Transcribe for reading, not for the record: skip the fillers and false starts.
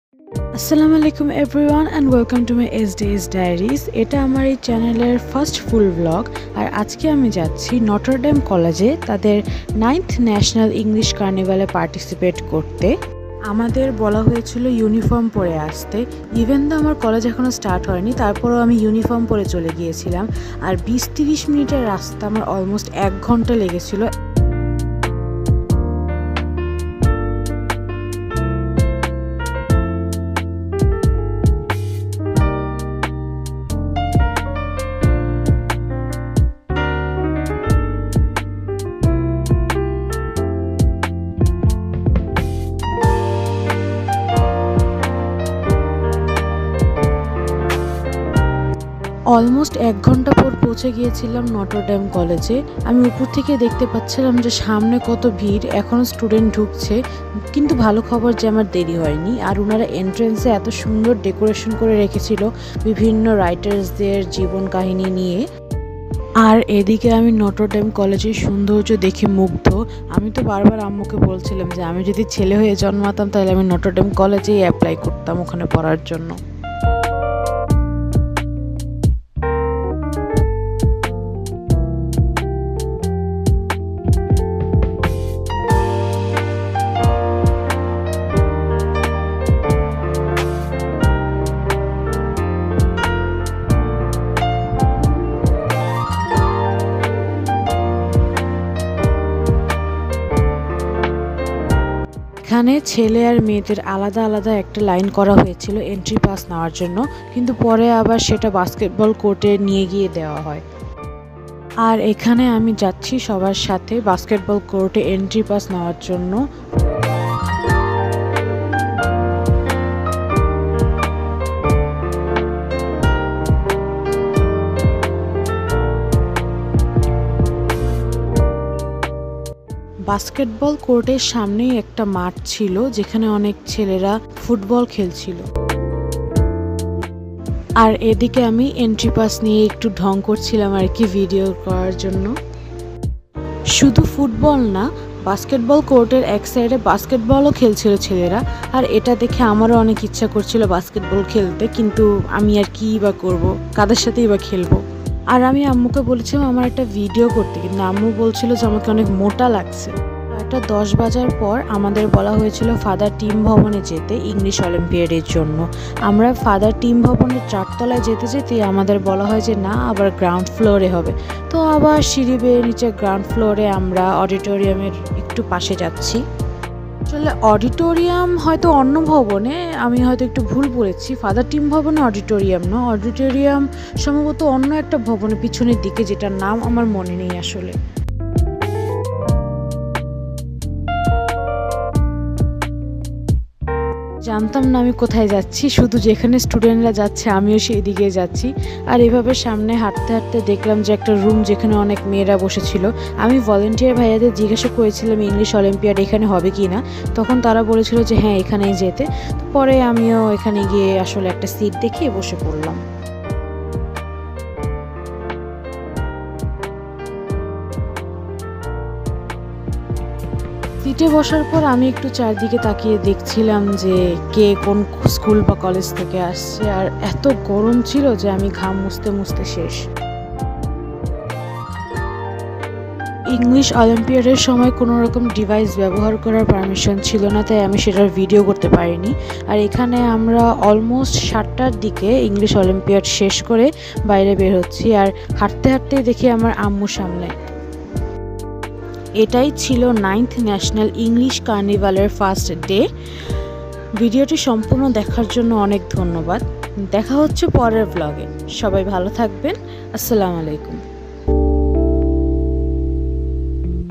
আসসালামু আলাইকুম everyone and welcome to my SDS diaries. এটা আমার এই চ্যানেলের ফার্স্ট ফুল ব্লগ। আর আজকে আমি যাচ্ছি নটর ডেম কলেজে তাদের 9th ন্যাশনাল ইংলিশ কার্নিভালে পার্টিসিপেট করতে। আমাদের বলা হয়েছিল ইউনিফর্ম পরে আসতে। ইভেন তো আমার কলেজ এখনও স্টার্ট হয়নি, তারপরেও আমি ইউনিফর্ম পরে চলে গিয়েছিলাম। আর 20-30 মিনিটের রাস্তা আমার অলমোস্ট 1 ঘন্টা লেগেছিল। অলমোস্ট 1 ঘন্টা পর পৌঁছে গিয়েছিলাম নটর ডেম কলেজে। আমি উপর থেকে দেখতে পাচ্ছিলাম যে সামনে কত ভিড়, এখনও স্টুডেন্ট ঢুকছে। কিন্তু ভালো খবর যে আমার দেরি হয়নি। আর ওনারা এন্ট্রেন্সে এত সুন্দর ডেকোরেশন করে রেখেছিল বিভিন্ন রাইটার্সদের জীবন কাহিনী নিয়ে। আর এদিকে আমি নটর ডেম কলেজের সৌন্দর্য দেখে মুগ্ধ। আমি তো বারবার আম্মুকে বলছিলাম যে আমি যদি ছেলে হয়ে জন্মাতাম তাহলে আমি নটর ডেম কলেজেই অ্যাপ্লাই করতাম ওখানে পড়ার জন্য। এখানে ছেলে আর মেয়েদের আলাদা আলাদা একটা লাইন করা হয়েছিল এন্ট্রি পাস নেওয়ার জন্য, কিন্তু পরে আবার সেটা বাস্কেটবল কোর্টে নিয়ে গিয়ে দেওয়া হয়। আর এখানে আমি যাচ্ছি সবার সাথে বাস্কেটবল কোর্টে এন্ট্রি পাস নেওয়ার জন্য। বাস্কেটবল কোর্টের সামনেই একটা মাঠ ছিল যেখানে অনেক ছেলেরা ফুটবল খেলছিল। আর এদিকে আমি এন্ট্রি পাস নিয়ে একটু ঢং করছিলাম আর কি ভিডিও করার জন্য। শুধু ফুটবল না, বাস্কেটবল কোর্টের এক সাইডে বাস্কেটবলও খেলছিল ছেলেরা। আর এটা দেখে আমারও অনেক ইচ্ছা করছিল বাস্কেটবল খেলতে, কিন্তু আমি আর কি বা করবো, কাদের সাথেই বা খেলবো। আর আমি আম্মুকে বলেছিলাম আমার একটা ভিডিও করতে, কিন্তু আম্মু বলছিল যে আমাকে অনেক মোটা লাগছে। একটা 10 বাজার পর আমাদের বলা হয়েছিল ফাদার টিম ভবনে যেতে ইংলিশ অলিম্পিয়াডের জন্য। আমরা ফাদার টিম ভবনের 4 তলায় যেতে যেতে আমাদের বলা হয় যে না, আবার গ্রাউন্ড ফ্লোরে হবে। তো আবার সিঁড়ি বেয়ে নিচে গ্রাউন্ড ফ্লোরে আমরা অডিটোরিয়ামের একটু পাশে যাচ্ছি। আসলে অডিটোরিয়াম হয়তো অন্য ভবনে, আমি হয়তো একটু ভুল বলেছি। ফাদার টিম ভবনে অডিটোরিয়াম না, অডিটোরিয়াম সম্ভবত অন্য একটা ভবনে পিছনের দিকে, যেটার নাম আমার মনে নেই আসলে। জানতাম না আমি কোথায় যাচ্ছি, শুধু যেখানে স্টুডেন্টরা যাচ্ছে আমিও সেই দিকে যাচ্ছি। আর এভাবে সামনে হাঁটতে হাঁটতে দেখলাম যে একটা রুম যেখানে অনেক মেয়েরা বসেছিল। আমি ভলেন্টিয়ার ভাইয়াদের জিজ্ঞাসা করেছিলাম ইংলিশ অলিম্পিয়াড এখানে হবে কি না, তখন তারা বলেছিল যে হ্যাঁ এখানেই যেতে। পরে আমিও এখানে গিয়ে আসলে একটা সিট দেখে বসে পড়লাম। সিটে বসার পর আমি একটু চারদিকে তাকিয়ে দেখছিলাম যে কে কোন স্কুল বা কলেজ থেকে আসছে। আর এত গরম ছিল যে আমি ঘাম মুছতে মুছতে শেষ। ইংলিশ অলিম্পিয়াডের সময় কোনো রকম ডিভাইস ব্যবহার করার পারমিশন ছিল না, তাই আমি সেটার ভিডিও করতে পারিনি। আর এখানে আমরা অলমোস্ট 7টার দিকে ইংলিশ অলিম্পিয়াড শেষ করে বাইরে বের হচ্ছি। আর হাঁটতে হাঁটতেই দেখি আমার আম্মু সামনে। এটাই ছিল 9th ন্যাশনাল ইংলিশ কার্নিভালের ফার্স্ট ডে। ভিডিওটি সম্পূর্ণ দেখার জন্য অনেক ধন্যবাদ। দেখা হচ্ছে পরের ব্লগে। সবাই ভালো থাকবেন। আসসালামু আলাইকুম।